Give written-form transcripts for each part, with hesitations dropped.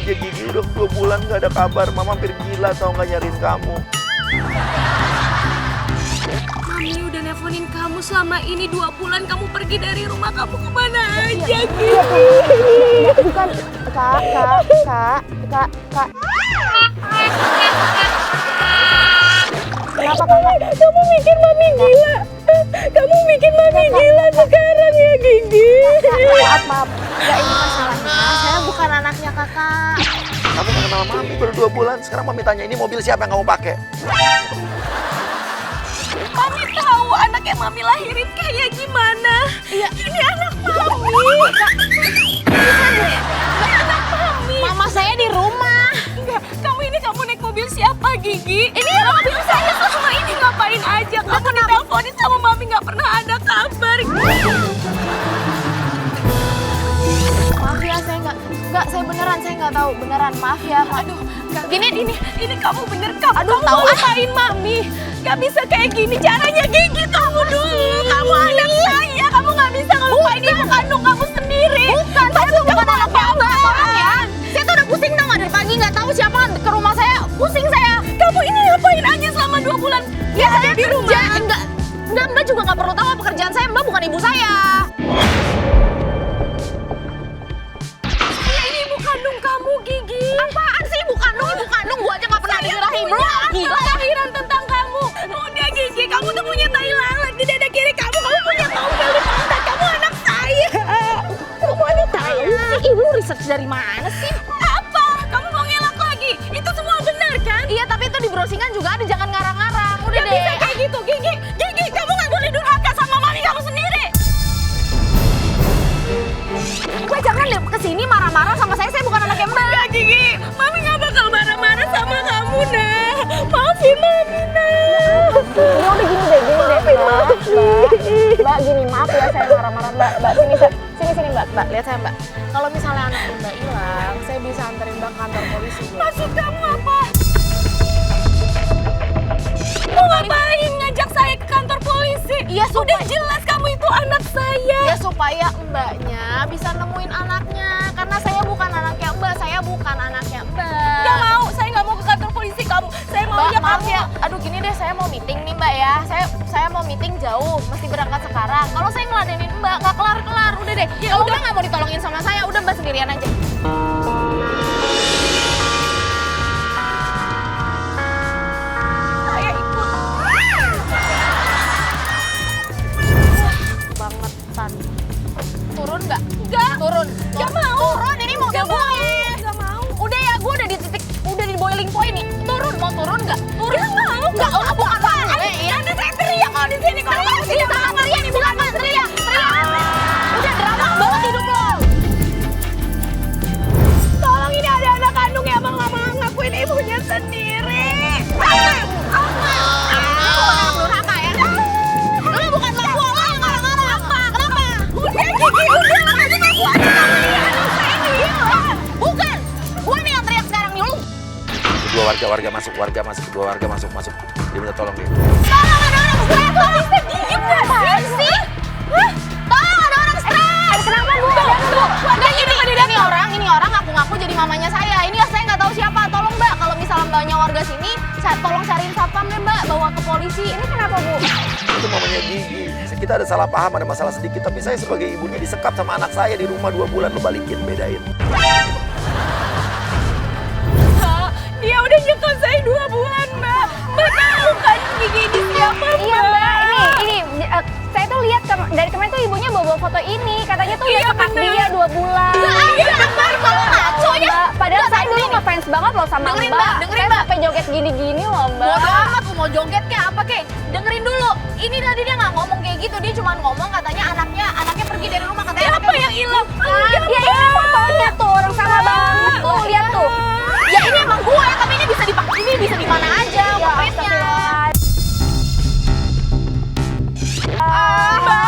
aja Gigi, udah 2 bulan gak ada kabar. Mama hampir gila tau gak nyariin kamu. Mami udah nelfonin kamu selama ini 2 bulan kamu pergi dari rumah, kamu kemana aja Gigi? Bukan, Kak. Kenapa Kakak? Kamu bikin Mami gila. Kamu bikin Mami gila sekarang ya Gigi. Maaf. Enggak, ini masalahnya. Saya bukan anaknya Kakak. Kamu gak kenal Mami baru 2 bulan. Sekarang Mami tanya, ini mobil siapa yang kamu pakai? Mami tahu anaknya Mami lahirin kayak gimana. Iya. Ini anak Mami. Ini anak Mami. Mama saya di rumah. Enggak, kamu naik mobil siapa Gigi? Ini mobil saya selama ini ngapain aja? Kamu diteleponin sama Mami nggak pernah ada kabar. Maaf ya, saya beneran, saya nggak tahu. Beneran, maaf ya. Aduh, ini kamu bener kamu. Aduh, kamu tahu mau ngapain Mami? Gak bisa kayak gini caranya Gigi, kamu dulu. Kamu anak saya, kamu nggak bisa ngelupain ibu kandung kamu sendiri. Bukan, saya tuh bukan anaknya Mbak. Tolong ya. Saya tuh udah pusing tau nggak dari pagi, nggak tahu siapa ke rumah saya. Pusing saya. Kamu ini ngapain aja selama 2 bulan? Ya saya di kerja. rumah. Enggak, Mbak juga nggak perlu tahu apa pekerjaan saya. Mbak bukan ibu saya. Saya ini ibu kandung kamu Gigi. Apaan sih ibu kandung? Ibu kandung gua aja nggak pernah dikirain. Gila lahiran tentang kamu. Udah Gigi, kamu tuh punya tai lalat di dada kiri kamu. Kamu punya tompel di pantat. Kamu anak saya. Kamu anak saya. Ibu research dari mana sih? Apa? Kamu mau ngelak lagi? Itu semua benar kan? Iya, tapi itu di browsingan juga ada, jangan ngarang-ngarang. Udah Gak deh. bisa kayak gitu, Gigi. Gigi, kamu gak boleh durhaka sama mami kamu sendiri. Mbak jangan deh kesini marah-marah sama saya bukan anaknya Mbak. Enggak, Gigi. Mami gak bakal marah-marah sama kamu, nah. Maafin mami, nah. Ya udah gini deh, Mbak, gini, maaf ya saya marah-marah, Mbak, sini, Mbak, lihat saya, Mbak. Kalau misalnya anak Mbak hilang, saya bisa anterin Mbak ke kantor polisi, Mbak. Maksud kamu apa? Mau ngapain ngajak saya ke kantor polisi? Iya, Udah jelas kamu itu anak saya. Ya supaya Mbaknya bisa nemuin anaknya, karena saya bukan anaknya Mbak, saya bukan anaknya Mbak. Gak mau, saya gak mau ke kantor polisi kamu. Saya mau Mbak, lihat maaf kamu. ya, aduh gini deh, saya mau meeting nih Mbak ya. Saya mau meeting jauh, mesti berangkat sekarang. Kalau saya ngeladenin Mbak, nggak kelar-kelar, udah deh. Ya Kalau udah. Mbak nggak mau ditolongin sama saya, udah Mbak sendirian aja. Saya ikut. Bangetan. Turun nggak? Enggak. Turun. Gak mau. Turun, ini mobil Gak mau. gue. Gak mau. Udah ya, gue udah di titik, udah di boiling point nih. Turun, mau turun nggak? Turun. Gak mau. Nggak, bukan apa. Ada saya teriak kalau di sini. Kalau Teriak, sini sama teriak nih, bukan Mbak, teriak. Udah drama banget hidup lo. Tolong, ini ada anak kandung yang emang gak mau ngakuin ibunya sendiri. Durhaka ya. Lu bukan mbak gua, lo yang marah-marah. Apa? Kenapa? Udah Gigi, udah. Nanti aku aja sama ini anak saya ini hilang. Bukan. Gua nih yang teriak sekarang nih, lu. Dua warga masuk. Dia minta tolong dia. Tolong ada orang stres. Bisa diem gak sih? Hah? Tolong ada orang stres. Kenapa Bu? Ada ini orang ngaku-ngaku jadi mamanya saya. Ini saya nggak tahu siapa. Tolong Mbak, kalau misalnya Mbaknya warga sini, tolong cariin satpam deh Mbak, bawa ke polisi. Ini kenapa Bu? Itu mamanya Gigi. Kita ada salah paham, ada masalah sedikit. Tapi saya sebagai ibunya disekap sama anak saya di rumah 2 bulan. Lo balikin, bedain. Dia udah nyekat saya 2 bulan, Mbak. Mbak tahu kan Gigi ini siapa, Mbak? Iya Mbak, ini saya tuh lihat dari kemarin tuh ibunya bawa foto ini, katanya tuh Iya, udah sekap bener. dia 2 bulan. Iya, benar kalau ngaco ya. Mbak, padahal Mbak, saya dulu dengerin. ngefans banget loh sama Dengerin, Mbak. Mbak, dengerin, Saya Mbak. sampai joget gini-gini loh Mbak. Bodo amat, lu mau joget kayak apa kek? Dengerin dulu. Ini tadi dia nggak ngomong kayak gitu, dia cuma ngomong katanya anaknya pergi dari rumah, katanya Siapa anaknya yang hilang? Ya ini fotonya tuh orang sama banget tuh, lihat tuh. Ya ini emang gue, tapi ini bisa dipakai, ini bisa di mana aja, Ya, fotonya.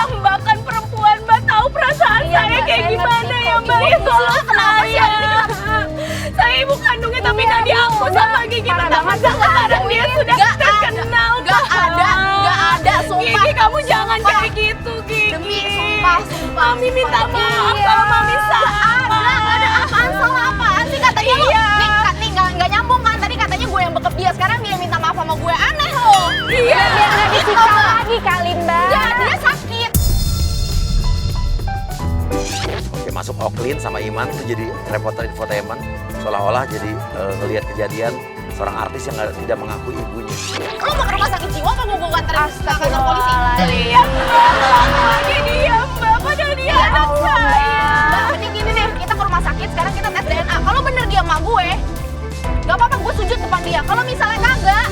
Mbak kan perempuan, Mbak tahu perasaan Iya, saya Mbak, kayak saya gimana ngerti ya, kok, Mbak. Gigi. Ya tolong Kenapa sih? saya. Ini kenapa? Saya ibu kandungnya tapi Iya, nggak Bu. diaku Udah, sama Gigi. parah Betapa banget. sekarang dia sudah Nggak terkenal. nggak ada, sumpah. Gigi, kamu jangan Sumpah. kayak gitu, Gigi. Demi sumpah. Mami minta maaf Iya. kalau Mami salah. Ada apaan salah apaan sih katanya lu gigi kali Mbak. Ya, dia sakit. Oke, masuk Oklin sama Iman itu jadi reporter infotainment, seolah-olah jadi ngelihat kejadian seorang artis yang tidak mengakui ibunya. Lo mau ke rumah sakit jiwa apa mau gue anterin ke kantor polisi? Diam Mbak, lagi diam Mbak, padahal dia anak saya. Mbak, mending gini deh, kita ke rumah sakit, sekarang kita tes DNA. Kalau bener dia emak gue, gak apa-apa gue sujud depan dia. Kalau misalnya kagak,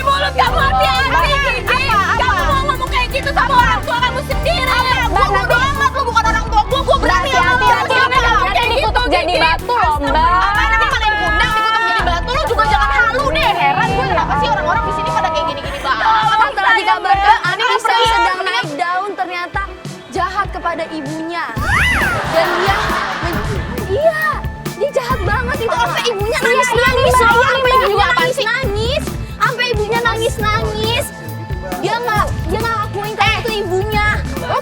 Mulut kamu hati-hati, Gigi. Kamu mau ngomong kayak gitu sama orang tua kamu sendiri. gue bodo amat, lo bukan orang tua gue berani Nanti dikutuk jadi batu loh Mbak. Apa nanti pada diundang dikutuk jadi batu, lo juga jangan halu deh. Heran gue kenapa sih orang-orang di sini pada kayak gini-gini banget. Setelah dikabarkan Anissa sedang naik daun, ternyata jahat kepada ibunya. Dan dia jahat banget itu. Sampai ibunya nangis-nangis. Sampai ibunya nangis-nangis. Dia nggak ngakuin kalau itu ibunya. Lo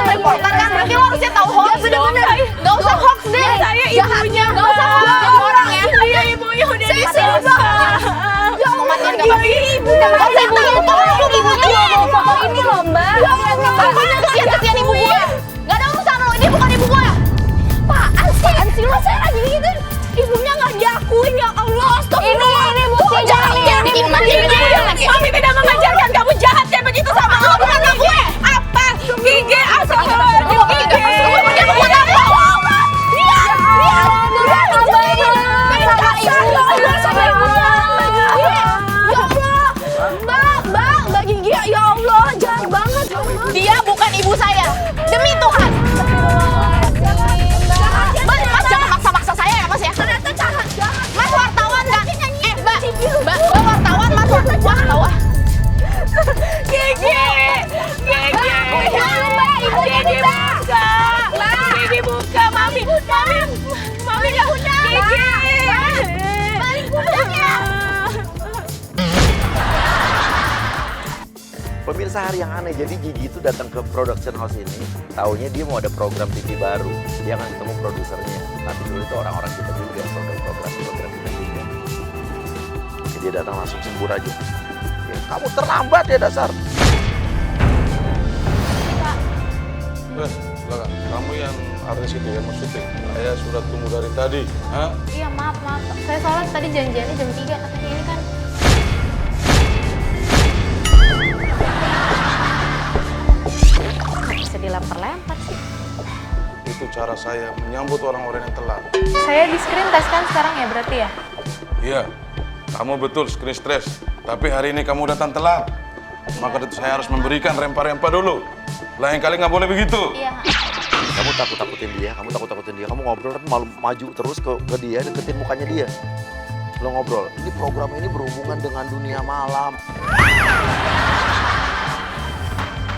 reporter kan, berarti lo harusnya tahu hoax dong. Gak usah hoax deh. Saya ibunya. Gak usah hoax jadi orang ya. Saya ibunya udah Saya disiksa. Ya kematian gak apa-apa. Ibunya bawa foto ini loh Mbak. Pokoknya kesian-kesian ibu gue. Gak ada urusan lo, ini bukan ibu gue. Apaan sih lo? Saya lagi gitu. Ibunya nggak diakuin, ya Allah. Ini bukti Mami tidak mengajarkan kamu jahat kayak begitu sama lo, bukan sama gue. Apa? Gigi, astagfirullahaladzim. Gigi. Dia buat apa? Mbak Gigi, ya Allah, jahat banget. Dia bukan ibu saya. Demi Tuhan. Mas jangan maksa-maksa saya ya Mas ya. Ternyata jahat. Mas wartawan kan? Mbak wartawan, Mas wartawan. Gigi. Gigi buka. Gigi buka. Mami ya udah. Balik pundaknya. Pemirsa, hari yang aneh, jadi Gigi itu datang ke production house ini, taunya dia mau ada program TV baru, dia akan ketemu produsernya. Tapi dulu itu orang-orang kita juga, program kita juga. Oke, dia datang langsung sembur aja. Ya, kamu terlambat ya dasar. Silakan. Kamu yang artis itu ya, mau syuting. Saya sudah tunggu dari tadi. Hah? Iya maaf. Saya soalnya tadi janjiannya jam 3, tapi ini kan bisa dilempar-lempar sih. Itu cara saya menyambut orang-orang yang telat. Saya di screen test kan sekarang ya berarti ya? Iya, kamu betul screen stress. Tapi hari ini kamu datang telat. Maka itu saya harus memberikan rempah-rempah dulu. Lain kali nggak boleh begitu. Iya. Kamu takut-takutin dia, kamu ngobrol tapi malu maju terus ke dia, deketin mukanya dia. Lo ngobrol, ini program ini berhubungan dengan dunia malam.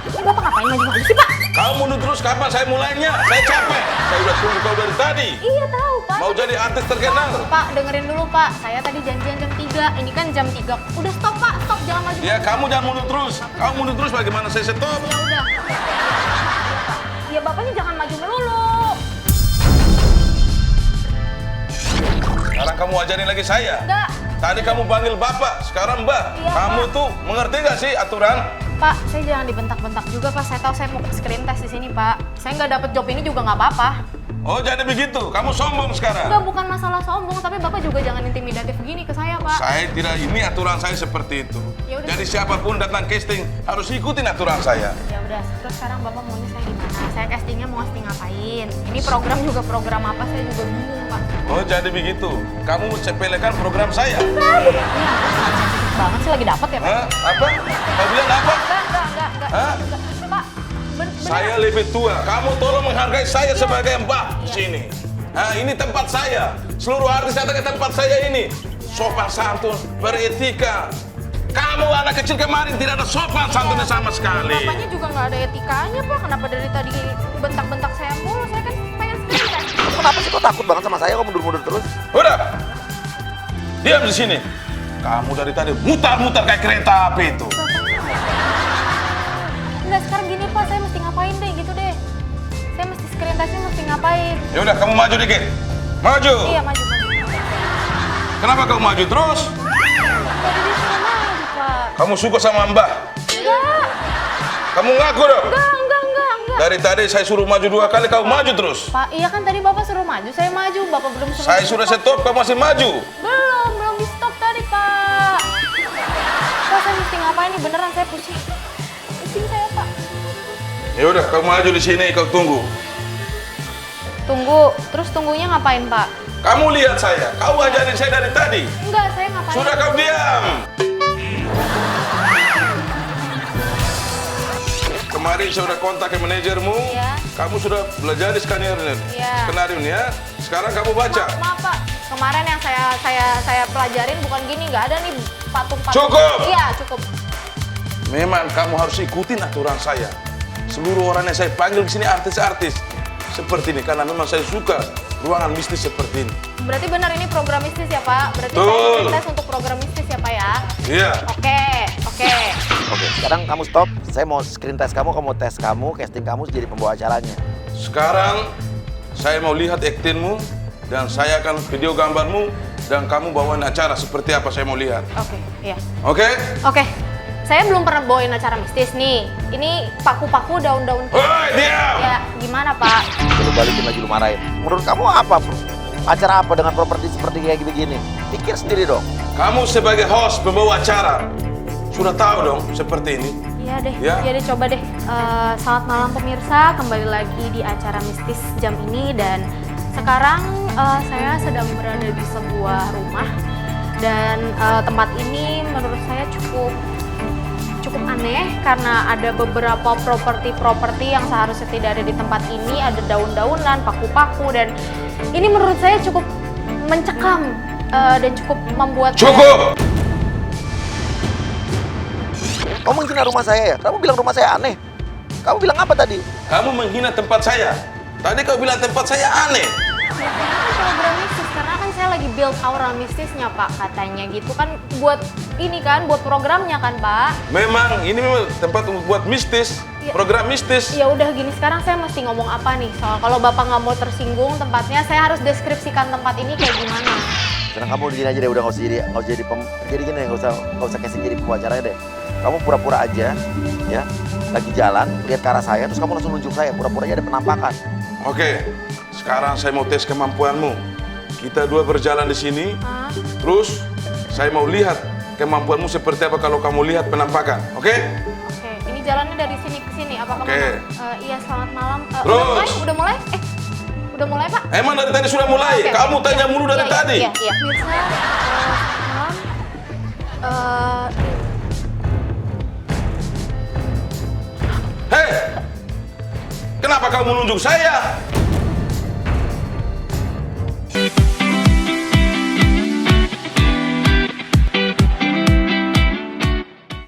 Bapak ngapain maju-maju sih Pak? Kamu mundur terus, kapan saya mulainya? Saya capek. Saya udah tunggu kau dari tadi. Iya tahu Pak. Mau jadi artis terkenal. Pak dengerin dulu Pak, saya tadi janjian jam 3, ini kan jam 3. Udah stop Pak, stop jangan maju. Ya kamu jangan mundur terus. Kamu mundur terus bagaimana saya stop? Ya udah. Ya bapaknya jangan maju melulu. Sekarang kamu ajarin lagi saya. Enggak. Tadi kamu panggil bapak, sekarang mbak. Iya, Kamu Pak. tuh mengerti nggak sih aturan? Pak, saya jangan dibentak-bentak juga Pak. Saya tahu saya mau screen test di sini Pak. Saya nggak dapet job ini juga nggak apa-apa. Oh jadi begitu, kamu sombong sekarang. Enggak, bukan masalah sombong, tapi Bapak juga jangan intimidatif begini ke saya Pak. Saya tidak, ini aturan saya seperti itu. Ya udah. Jadi siapapun datang casting harus ikutin aturan saya. Ya udah, terus sekarang Bapak maunya saya gimana? Saya castingnya mau casting ngapain? Ini program juga program apa? Saya juga bingung Pak. Oh jadi begitu, kamu sepelekan program saya. Ini sensitif banget sih lagi dapet ya Pak? Hah? Apa? Kau bilang apa? Enggak. Hah? Pak, bener. Saya lebih tua, kamu tolong menghargai saya sebagai mbak di sini. Nah, ini tempat saya. Seluruh artis datang ke tempat saya ini. Sopan santun, beretika. Kamu anak kecil kemarin tidak ada sopan santunnya sama sekali. Bapaknya juga nggak ada etikanya Pak. Kenapa dari tadi bentak-bentak saya mulu? Saya kan pengen screen test. Kenapa sih kok takut banget sama saya, kok mundur-mundur terus? Udah, diam di sini. Kamu dari tadi mutar-mutar kayak kereta api itu. Enggak, sekarang gini Pak, saya mesti ngapain deh gitu deh. Saya mesti screen testnya mesti ngapain? Ya udah, kamu maju dikit. Maju. Iya, maju. Kenapa kamu maju terus? Tadi disuruh maju Pak. Kamu suka sama mbak? Enggak. Kamu ngaku dong? Enggak. Dari tadi saya suruh maju 2 kali, kamu maju terus. Pak, iya kan tadi Bapak suruh maju, saya maju. Bapak belum suruh Saya sudah stop, kamu masih maju. Belum di stop tadi, Pak. Pak, saya mesti ngapain nih? Beneran saya pusing. Pusing saya, Pak. Ya udah, kamu maju di sini, kau tunggu. Tunggu, terus tunggunya ngapain, Pak? Kamu lihat saya, kau ajarin saya dari tadi. Enggak, saya ngapain? Sudah kau diam. Kemarin saya sudah kontak ke manajermu. Iya. Kamu sudah belajar di skenario. Iya. Skenario ya. Sekarang kamu baca. Maaf, Pak. Kemarin yang saya pelajarin bukan gini, nggak ada nih patung-patung. Cukup. Iya, cukup. Memang kamu harus ikutin aturan saya. Seluruh orang yang saya panggil di sini artis-artis seperti ini karena memang saya suka ruangan mistis seperti ini. Berarti benar ini program mistis ya, Pak? Berarti Betul. saya tes untuk program mistis ya, Pak ya? Iya. Oke. Oke, sekarang kamu stop. Saya mau screen test kamu tes kamu, casting kamu jadi pembawa acaranya. Sekarang saya mau lihat aktingmu dan saya akan video gambarmu dan kamu bawain acara seperti apa saya mau lihat. Oke, iya. Oke? Oke. Saya belum pernah bawain acara mistis nih. Ini paku-paku daun-daun. Woi, diam! Ya, gimana, Pak? Lu balikin lagi, lu marahin. Menurut kamu apa? Acara apa dengan properti seperti kayak begini? Pikir sendiri dong. Kamu sebagai host pembawa acara sudah tahu dong seperti ini. Iya deh, Ya. iya deh, coba deh. Selamat malam pemirsa, kembali lagi di acara mistis jam ini dan sekarang saya sedang berada di sebuah rumah dan tempat ini menurut saya cukup aneh karena ada beberapa properti yang seharusnya tidak ada di tempat ini, ada daun-daunan, paku-paku dan ini menurut saya cukup mencekam dan cukup membuat Cukup! Kamu menghina rumah saya ya? Kamu bilang rumah saya aneh. Kamu bilang apa tadi? Kamu menghina tempat saya. Tadi kau bilang tempat saya aneh. Ya, karena program mistis, karena kan saya lagi build aura mistisnya, Pak, katanya gitu kan buat ini kan, buat programnya kan, Pak. Memang ini memang tempat untuk buat mistis, Ya. program mistis. Ya udah gini, sekarang saya mesti ngomong apa nih? Soal kalau Bapak nggak mau tersinggung tempatnya, saya harus deskripsikan tempat ini kayak gimana. Sekarang kamu gini aja deh, udah nggak usah jadi gini, nggak usah casting jadi pembawa acaranya deh. Kamu pura-pura aja, ya, lagi jalan, lihat ke arah saya, terus kamu langsung nunjuk saya, pura-pura aja ada penampakan. Oke, sekarang saya mau tes kemampuanmu. Kita dua berjalan di sini, Hah? terus saya mau lihat kemampuanmu seperti apa kalau kamu lihat penampakan. Oke? Oke, ini jalannya dari sini ke sini. Apa Oke. kemana? Iya, selamat malam. Terus. Udah mulai? Udah mulai, Pak? Emang dari tadi sudah mulai? Oke. Kamu tanya mulu dari Iya, tadi. Iya. Mirsa, selamat malam. Hei, kenapa kamu menunjuk saya?